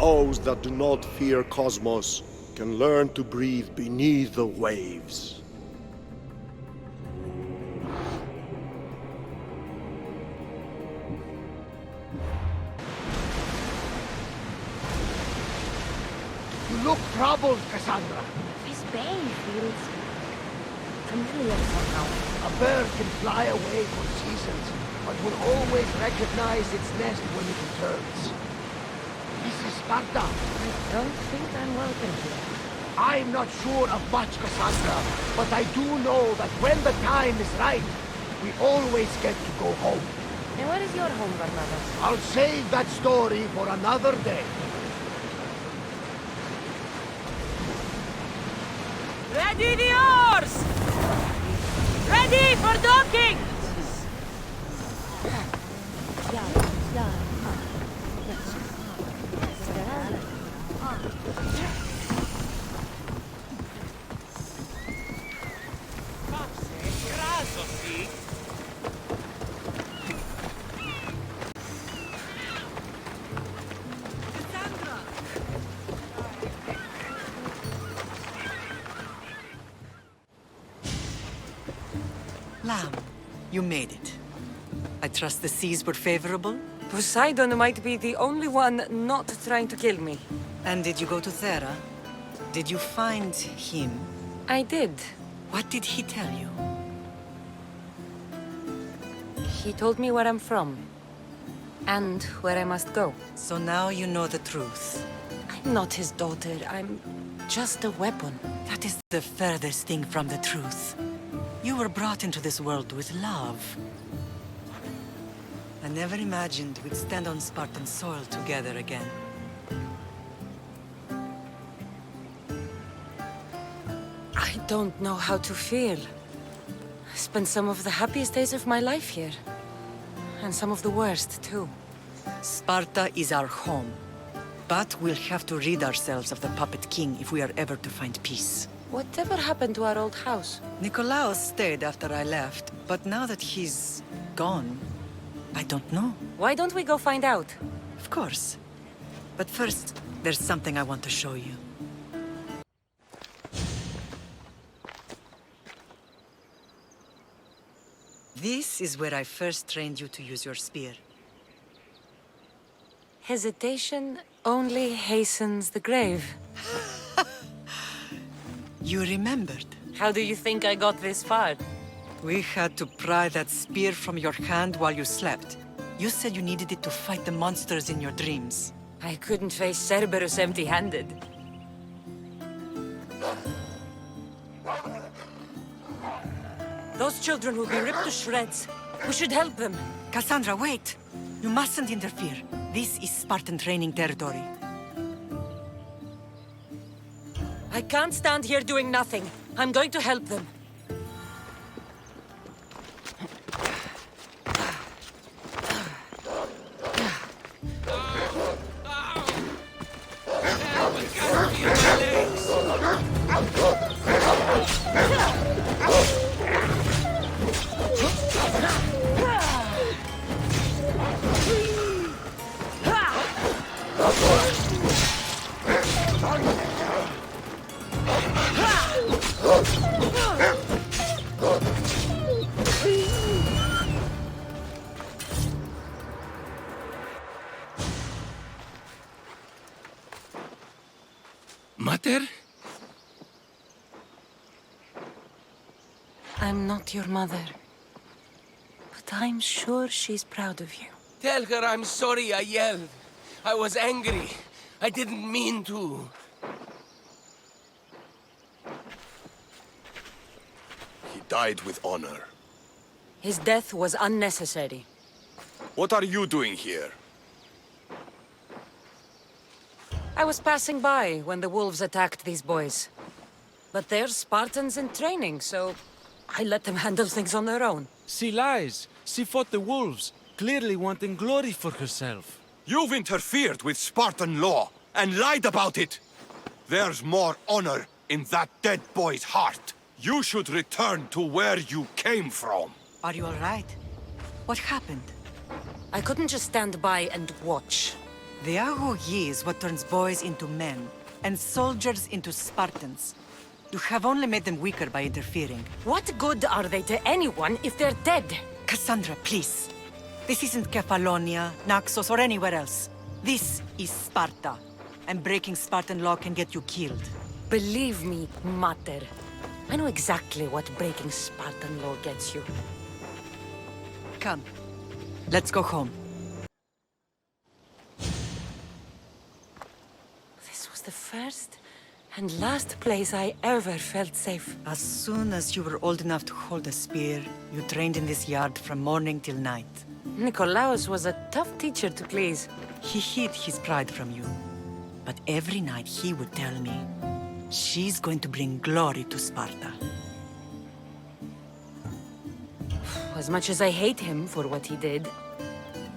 those that do not fear cosmos can learn to breathe beneath the waves. You look troubled, Cassandra. His bane feels familiar somehow. A bird can fly away for seasons, but will always recognize its nest when it returns. This is Sparta. I don't think I'm welcome here. I'm not sure of much, Cassandra, but I do know that when the time is right, we always get to go home. And where is your home, Barnabas? I'll save that story for another day. Ready the oars! Ready for docking! Lamb, you made it. I trust the seas were favorable? Poseidon might be the only one not trying to kill me. And did you go to Thera? Did you find him? I did. What did he tell you? He told me where I'm from. And where I must go. So now you know the truth. I'm not his daughter. I'm just a weapon. That is the furthest thing from the truth. You were brought into this world with love. I never imagined we'd stand on Spartan soil together again. I don't know how to feel. I spent some of the happiest days of my life here. And some of the worst, too. Sparta is our home. But we'll have to rid ourselves of the Puppet King if we are ever to find peace. Whatever happened to our old house? Nikolaos stayed after I left, but now that he's gone, I don't know. Why don't we go find out? Of course. But first, there's something I want to show you. This is where I first trained you to use your spear. Hesitation only hastens the grave. You remembered. How do you think I got this far? We had to pry that spear from your hand while you slept. You said you needed it to fight the monsters in your dreams. I couldn't face Cerberus empty-handed. Those children will be ripped to shreds. We should help them. Cassandra, wait! You mustn't interfere. This is Spartan training territory. I can't stand here doing nothing. I'm going to help them. Mater? I'm not your mother. But I'm sure she's proud of you. Tell her I'm sorry I yelled. I was angry. I didn't mean to. He died with honor. His death was unnecessary. What are you doing here? I was passing by when the wolves attacked these boys. But they're Spartans in training, so I let them handle things on their own. She lies. She fought the wolves, clearly wanting glory for herself. You've interfered with Spartan law and lied about it. There's more honor in that dead boy's heart. You should return to where you came from. Are you all right? What happened? I couldn't just stand by and watch. The agoge is what turns boys into men, and soldiers into Spartans. You have only made them weaker by interfering. What good are they to anyone if they're dead? Cassandra, please. This isn't Kefalonia, Naxos, or anywhere else. This is Sparta, and breaking Spartan law can get you killed. Believe me, Mater. I know exactly what breaking Spartan law gets you. Come, let's go home. This was the first and last place I ever felt safe. As soon as you were old enough to hold a spear, you trained in this yard from morning till night. Nikolaos was a tough teacher to please. He hid his pride from you. But every night he would tell me, she's going to bring glory to Sparta. As much as I hate him for what he did,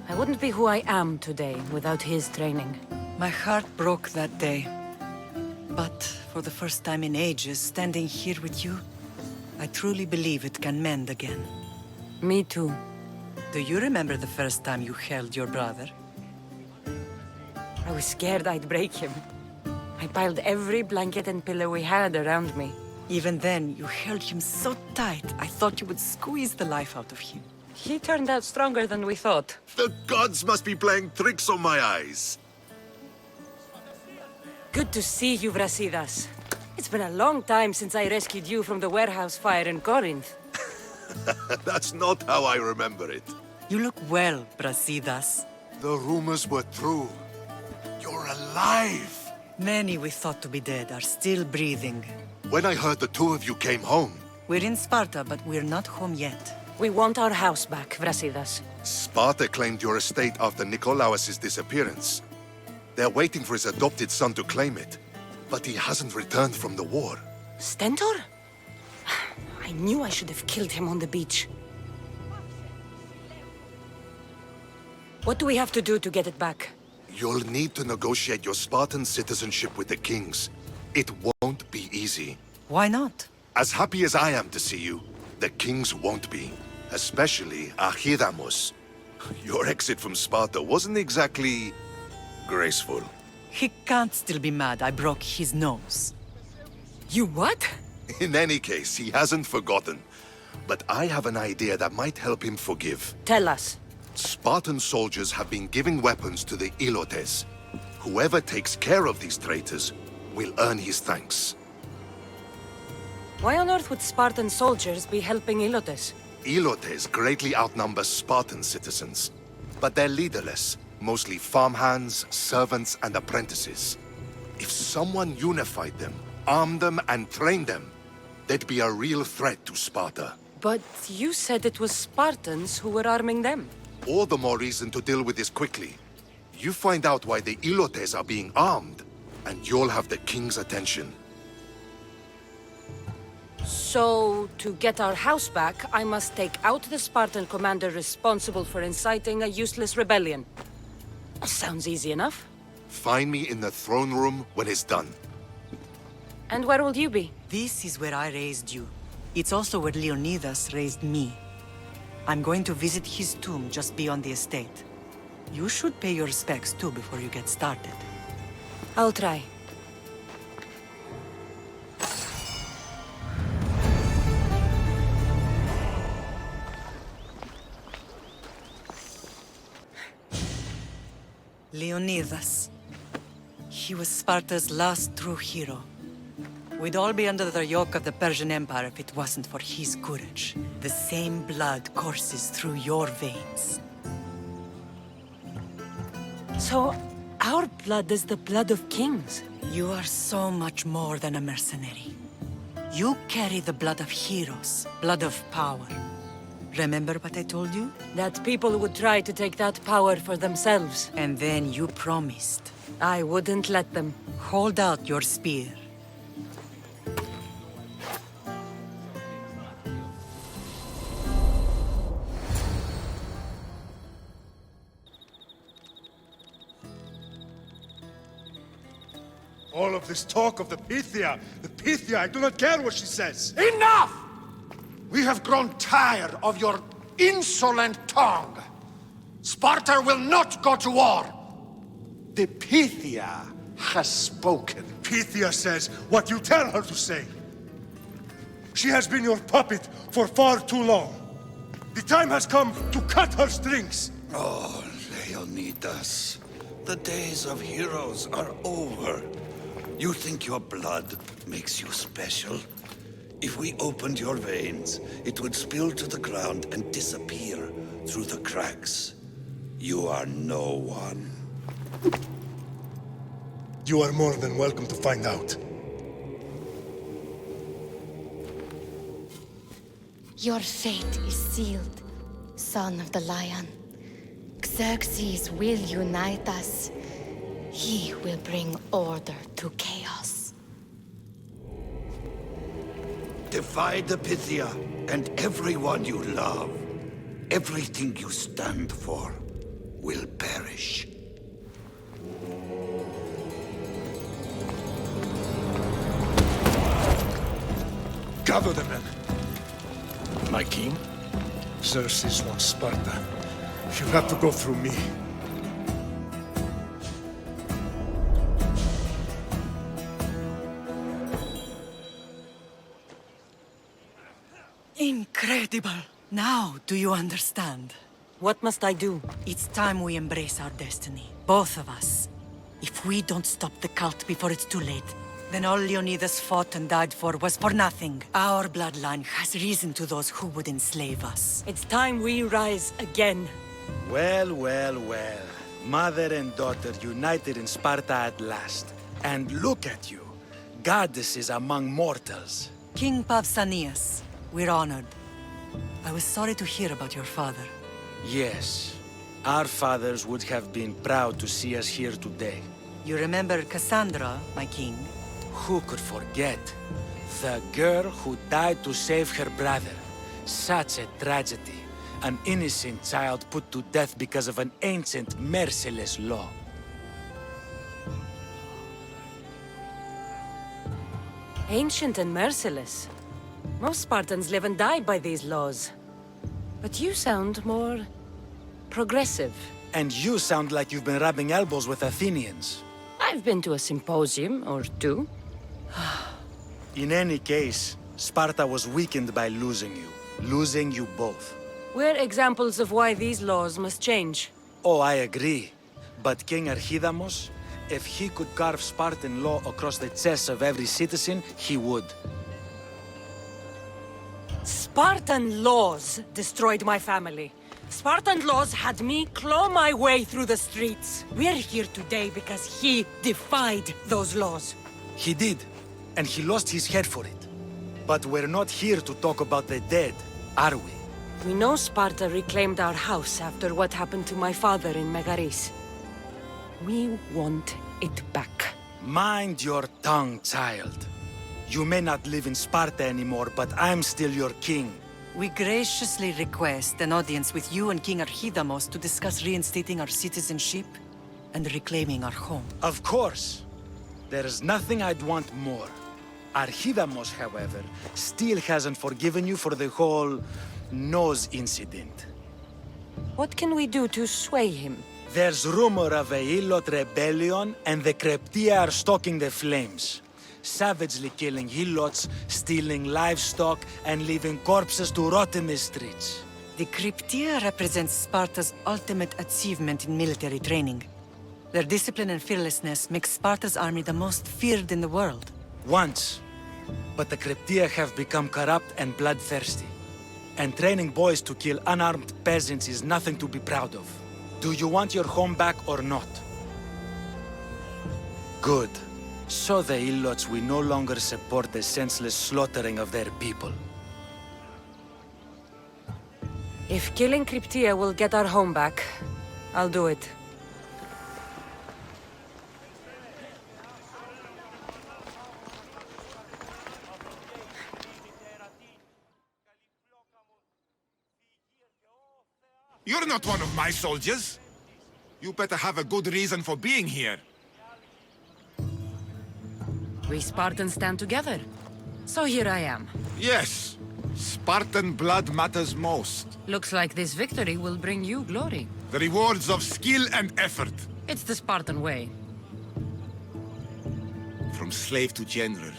I wouldn't be who I am today without his training. My heart broke that day. But for the first time in ages, standing here with you, I truly believe it can mend again. Me too. Do you remember the first time you held your brother? I was scared I'd break him. I piled every blanket and pillow we had around me. Even then, you held him so tight, I thought you would squeeze the life out of him. He turned out stronger than we thought. The gods must be playing tricks on my eyes. Good to see you, Brasidas. It's been a long time since I rescued you from the warehouse fire in Corinth. That's not how I remember it. You look well, Brasidas. The rumors were true. You're alive! Many we thought to be dead are still breathing. When I heard the two of you came home, We're in Sparta, but we're not home yet. We want our house back, Brasidas. Sparta claimed your estate after Nikolaos' disappearance. They're waiting for his adopted son to claim it, but he hasn't returned from the war. Stentor? I knew I should have killed him on the beach. What do we have to do to get it back? You'll need to negotiate your Spartan citizenship with the kings. It won't be easy. Why not? As happy as I am to see you, the kings won't be. Especially Archidamos. Your exit from Sparta wasn't exactly graceful. He can't still be mad I broke his nose. You what? In any case, he hasn't forgotten. But I have an idea that might help him forgive. Tell us. Spartan soldiers have been giving weapons to the Ilotes. Whoever takes care of these traitors will earn his thanks. Why on earth would Spartan soldiers be helping Ilotes? Ilotes greatly outnumber Spartan citizens, but they're leaderless, mostly farmhands, servants, and apprentices. If someone unified them, armed them, and trained them, they'd be a real threat to Sparta. But you said it was Spartans who were arming them. All the more reason to deal with this quickly. You find out why the Ilotes are being armed, and you'll have the king's attention. So, to get our house back, I must take out the Spartan commander responsible for inciting a useless rebellion. Sounds easy enough. Find me in the throne room when it's done. And where will you be? This is where I raised you. It's also where Leonidas raised me. I'm going to visit his tomb just beyond the estate. You should pay your respects too before you get started. I'll try. Leonidas. He was Sparta's last true hero. We'd all be under the yoke of the Persian Empire if it wasn't for his courage. The same blood courses through your veins. So, our blood is the blood of kings. You are so much more than a mercenary. You carry the blood of heroes, blood of power. Remember what I told you? That people would try to take that power for themselves. And then you promised. I wouldn't let them. Hold out your spear. All of this talk of the Pythia, I do not care what she says. Enough! We have grown tired of your insolent tongue. Sparta will not go to war. The Pythia has spoken. Pythia says what you tell her to say. She has been your puppet for far too long. The time has come to cut her strings. Oh, Leonidas, the days of heroes are over. You think your blood makes you special? If we opened your veins, it would spill to the ground and disappear through the cracks. You are no one. You are more than welcome to find out. Your fate is sealed, son of the lion. Xerxes will unite us. He will bring order to chaos. Defy the Pythia and everyone you love. Everything you stand for will perish. Gather the men. My king? Xerxes wants Sparta. He'll have to go through me. Incredible! Now, do you understand? What must I do? It's time we embrace our destiny. Both of us. If we don't stop the cult before it's too late, then all Leonidas fought and died for was for nothing. Our bloodline has reason to those who would enslave us. It's time we rise again. Well, well, well. Mother and daughter united in Sparta at last. And look at you. Goddesses among mortals. King Pausanias, we're honored. I was sorry to hear about your father. Yes. Our fathers would have been proud to see us here today. You remember Cassandra, my king? Who could forget? The girl who died to save her brother. Such a tragedy. An innocent child put to death because of an ancient, merciless law. Ancient and merciless. Most Spartans live and die by these laws. But you sound more progressive. And you sound like you've been rubbing elbows with Athenians. I've been to a symposium or two. In any case, Sparta was weakened by losing you. Losing you both. We're examples of why these laws must change. Oh, I agree. But King Archidamos, if he could carve Spartan law across the chests of every citizen, he would. Spartan laws destroyed my family. Spartan laws had me claw my way through the streets. We're here today because he defied those laws. He did, and he lost his head for it. But we're not here to talk about the dead, are we? We know Sparta reclaimed our house after what happened to my father in Megaris. We want it back. Mind your tongue, child. You may not live in Sparta anymore, but I'm still your king. We graciously request an audience with you and King Archidamos to discuss reinstating our citizenship and reclaiming our home. Of course. There's nothing I'd want more. Archidamos, however, still hasn't forgiven you for the whole nose incident. What can we do to sway him? There's rumor of a Illot rebellion, and the Kreptia are stoking the flames. Savagely killing Ilots, stealing livestock, and leaving corpses to rot in the streets. The Kryptia represents Sparta's ultimate achievement in military training. Their discipline and fearlessness make Sparta's army the most feared in the world. Once. But the Kryptia have become corrupt and bloodthirsty. And training boys to kill unarmed peasants is nothing to be proud of. Do you want your home back or not? Good. So the Ilots will no longer support the senseless slaughtering of their people. If killing Kryptia will get our home back, I'll do it. You're not one of my soldiers. You better have a good reason for being here. We Spartans stand together. So here I am. Yes, Spartan blood matters most. Looks like this victory will bring you glory. The rewards of skill and effort. It's the Spartan way. From slave to general,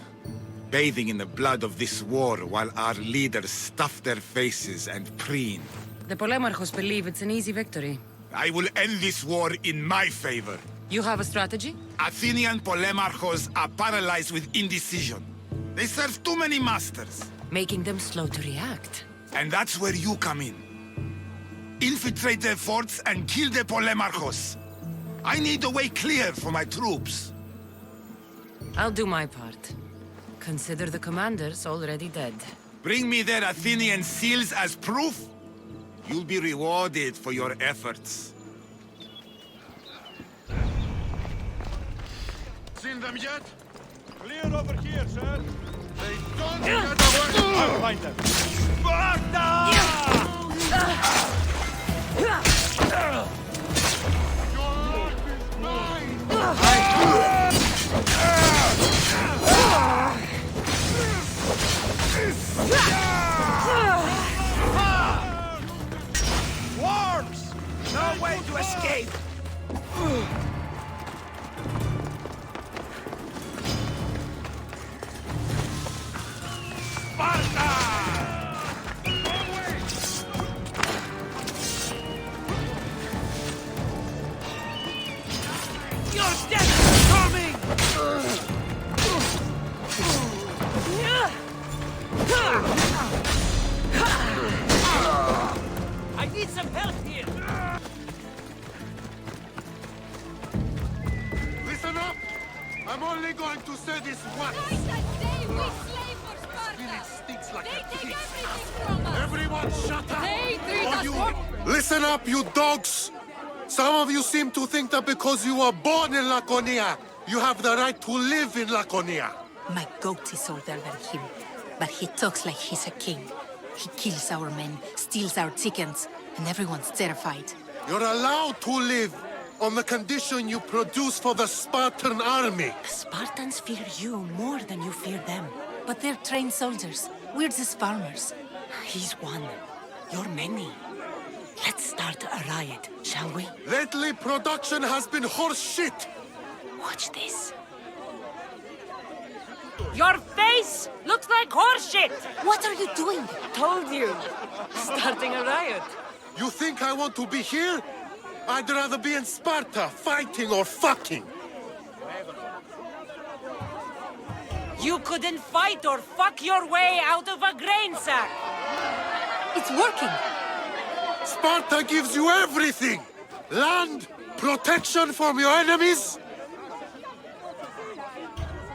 bathing in the blood of this war while our leaders stuff their faces and preen. The Polemarchos believe it's an easy victory. I will end this war in my favor. You have a strategy? Athenian Polemarchos are paralyzed with indecision. They serve too many masters. Making them slow to react. And that's where you come in. Infiltrate their forts and kill the Polemarchos. I need a way clear for my troops. I'll do my part. Consider the commanders already dead. Bring me their Athenian seals as proof. You'll be rewarded for your efforts. Seen them yet? Clear over here, sir. They don't get away! I'll find them. Worms! No way to escape! I need some help here! Listen up! I'm only going to say this once. Spirit stinks like a pig. Everyone shut up! Or you... Listen up, you dogs! Some of you seem to think that because you were born in Laconia, you have the right to live in Laconia. My goat is older than him, but he talks like he's a king. He kills our men, steals our chickens, and everyone's terrified. You're allowed to live on the condition you produce for the Spartan army. The Spartans fear you more than you fear them. But they're trained soldiers. We're just farmers. He's one. You're many. Let's start a riot, shall we? Lately, production has been horse shit. Watch this. Your face looks like horseshit! What are you doing? Told you. Starting a riot. You think I want to be here? I'd rather be in Sparta, fighting or fucking. You couldn't fight or fuck your way out of a grain sack. It's working. Sparta gives you everything. Land, protection from your enemies.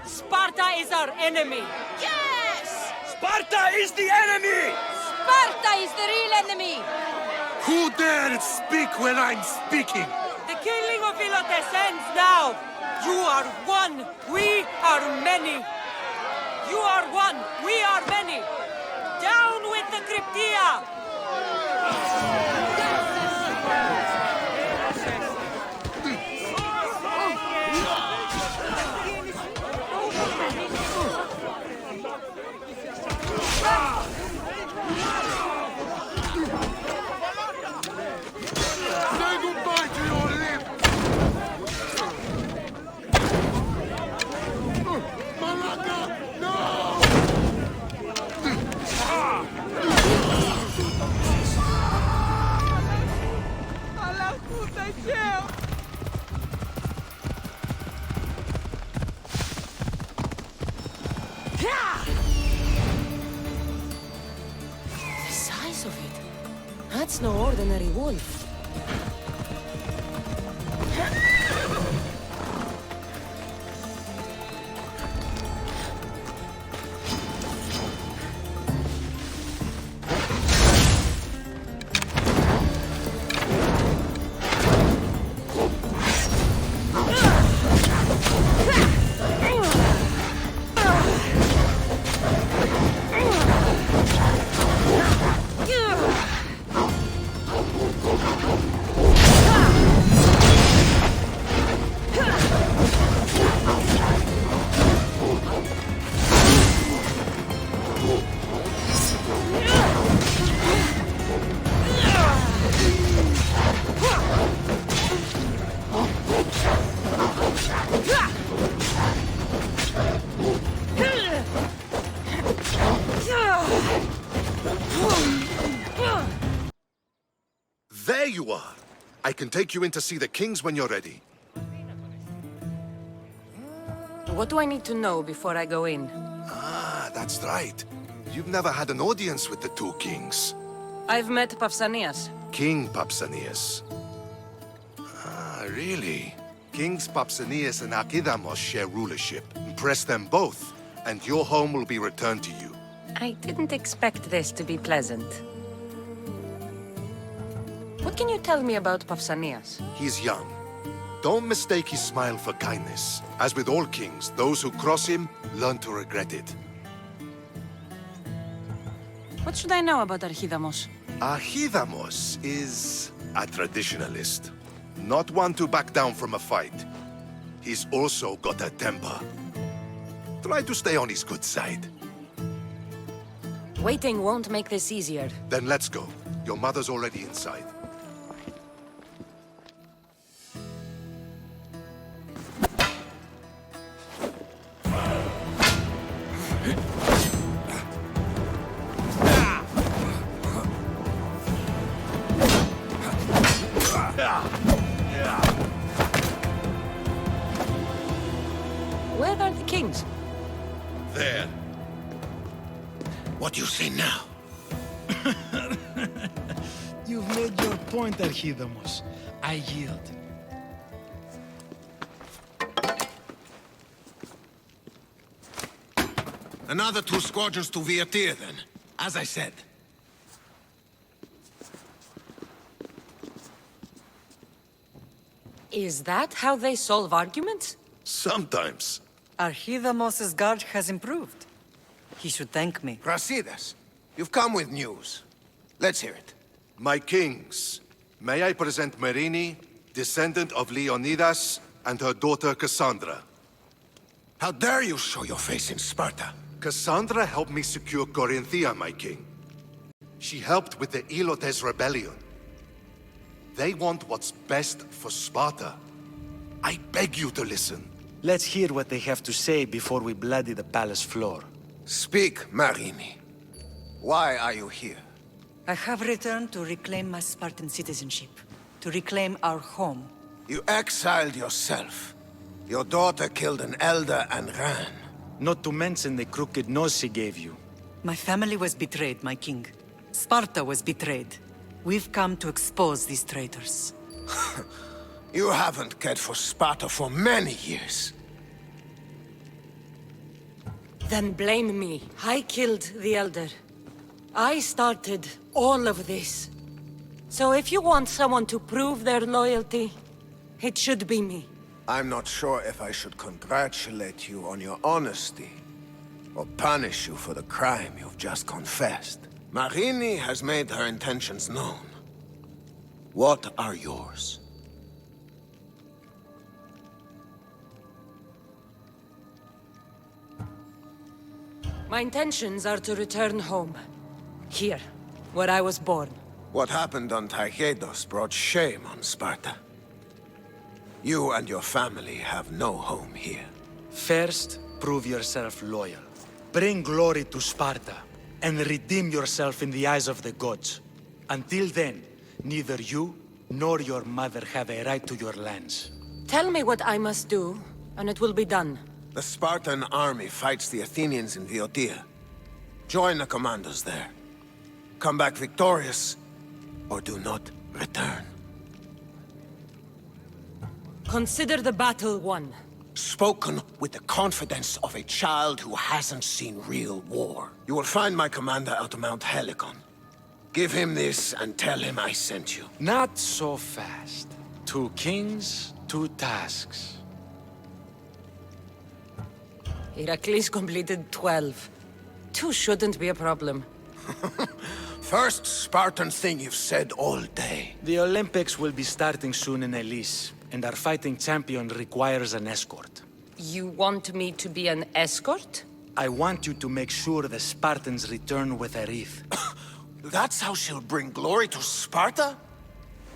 Sparta is our enemy. Yes! Sparta is the enemy! Sparta is the real enemy! Who dared speak when I'm speaking? The killing of Ilotes ends now. You are one, we are many. You are one, we are many. Down with the Cryptia! Say goodbye to your limb! Malaka, no! The size of it. That's no ordinary wolf. you are. I can take you in to see the kings when you're ready. What do I need to know before I go in? Ah, that's right. You've never had an audience with the two kings. I've met Pausanias. King Pausanias. Ah, really? Kings Pausanias and Archidamos share rulership. Impress them both, and your home will be returned to you. I didn't expect this to be pleasant. What can you tell me about Pausanias? He's young. Don't mistake his smile for kindness. As with all kings, those who cross him learn to regret it. What should I know about Archidamos? Archidamos is a traditionalist. Not one to back down from a fight. He's also got a temper. Try to stay on his good side. Waiting won't make this easier. Then let's go. Your mother's already inside. Where are the kings? There. What do you say now? You've made your point, Archidamos. I yield. Another 2 squadrons to Viatir, then. As I said. Is that how they solve arguments? Sometimes. Archidamos's guard has improved. He should thank me. Brasidas, you've come with news. Let's hear it. My kings, may I present Merini, descendant of Leonidas, and her daughter Cassandra. How dare you show your face in Sparta? Cassandra helped me secure Corinthia, my king. She helped with the Elotes rebellion. They want what's best for Sparta. I beg you to listen. Let's hear what they have to say before we bloody the palace floor. Speak, Marini. Why are you here? I have returned to reclaim my Spartan citizenship, to reclaim our home. You exiled yourself. Your daughter killed an elder and ran. Not to mention the crooked nose she gave you. My family was betrayed, my king. Sparta was betrayed. We've come to expose these traitors. You haven't cared for Sparta for many years. Then blame me. I killed the Elder. I started all of this. So if you want someone to prove their loyalty, it should be me. I'm not sure if I should congratulate you on your honesty, or punish you for the crime you've just confessed. Marini has made her intentions known. What are yours? My intentions are to return home. Here, where I was born. What happened on Taygedos brought shame on Sparta. You and your family have no home here. First, prove yourself loyal. Bring glory to Sparta, and redeem yourself in the eyes of the gods. Until then, neither you nor your mother have a right to your lands. Tell me what I must do, and it will be done. The Spartan army fights the Athenians in Viotia. Join the commandos there. Come back victorious, or do not return. Consider the battle won. Spoken with the confidence of a child who hasn't seen real war. You will find my commander out of Mount Helicon. Give him this and tell him I sent you. Not so fast. 2 kings, 2 tasks. Heracles completed 12. 2 shouldn't be a problem. First Spartan thing you've said all day. The Olympics will be starting soon in Elise, and our fighting champion requires an escort. You want me to be an escort? I want you to make sure the Spartans return with a wreath. That's how she'll bring glory to Sparta?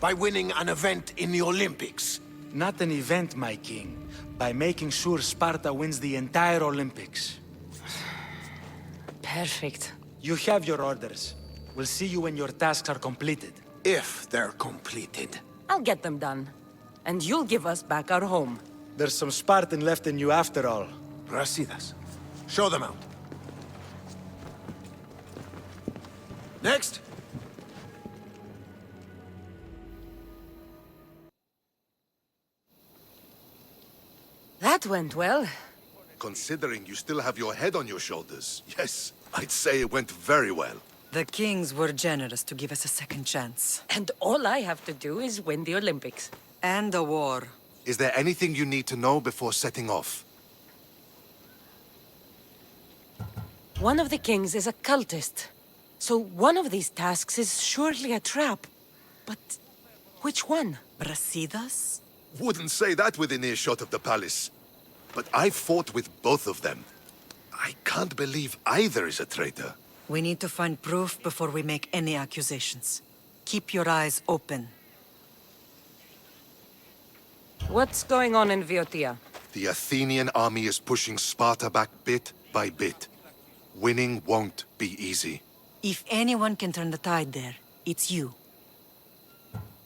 By winning an event in the Olympics? Not an event, my king. By making sure Sparta wins the entire Olympics. Perfect. You have your orders. We'll see you when your tasks are completed. If they're completed. I'll get them done. And you'll give us back our home. There's some Spartan left in you after all. Brasidas. Show them out. Next. That went well. Considering you still have your head on your shoulders, yes, I'd say it went very well. The kings were generous to give us a second chance. And all I have to do is win the Olympics. And a war. Is there anything you need to know before setting off? One of the kings is a cultist. So one of these tasks is surely a trap. But which one? Brasidas? Wouldn't say that within earshot of the palace. But I've fought with both of them. I can't believe either is a traitor. We need to find proof before we make any accusations. Keep your eyes open. What's going on in Viotia? The Athenian army is pushing Sparta back bit by bit. Winning won't be easy. If anyone can turn the tide there, it's you.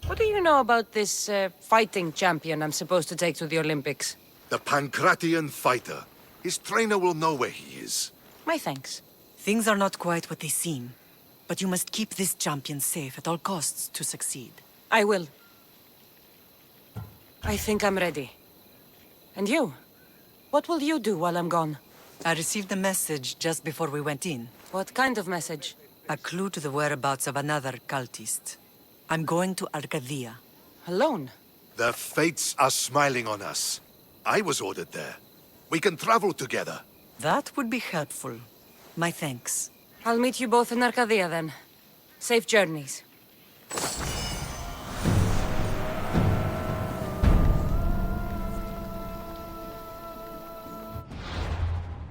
What do you know about this fighting champion I'm supposed to take to the Olympics? The Pancratian fighter. His trainer will know where he is. My thanks. Things are not quite what they seem, but you must keep this champion safe at all costs to succeed. I will. I think I'm ready. And you? What will you do while I'm gone? I received a message just before we went in. What kind of message? A clue to the whereabouts of another cultist. I'm going to Arcadia. Alone? The fates are smiling on us. I was ordered there. We can travel together. That would be helpful. My thanks. I'll meet you both in Arcadia then. Safe journeys.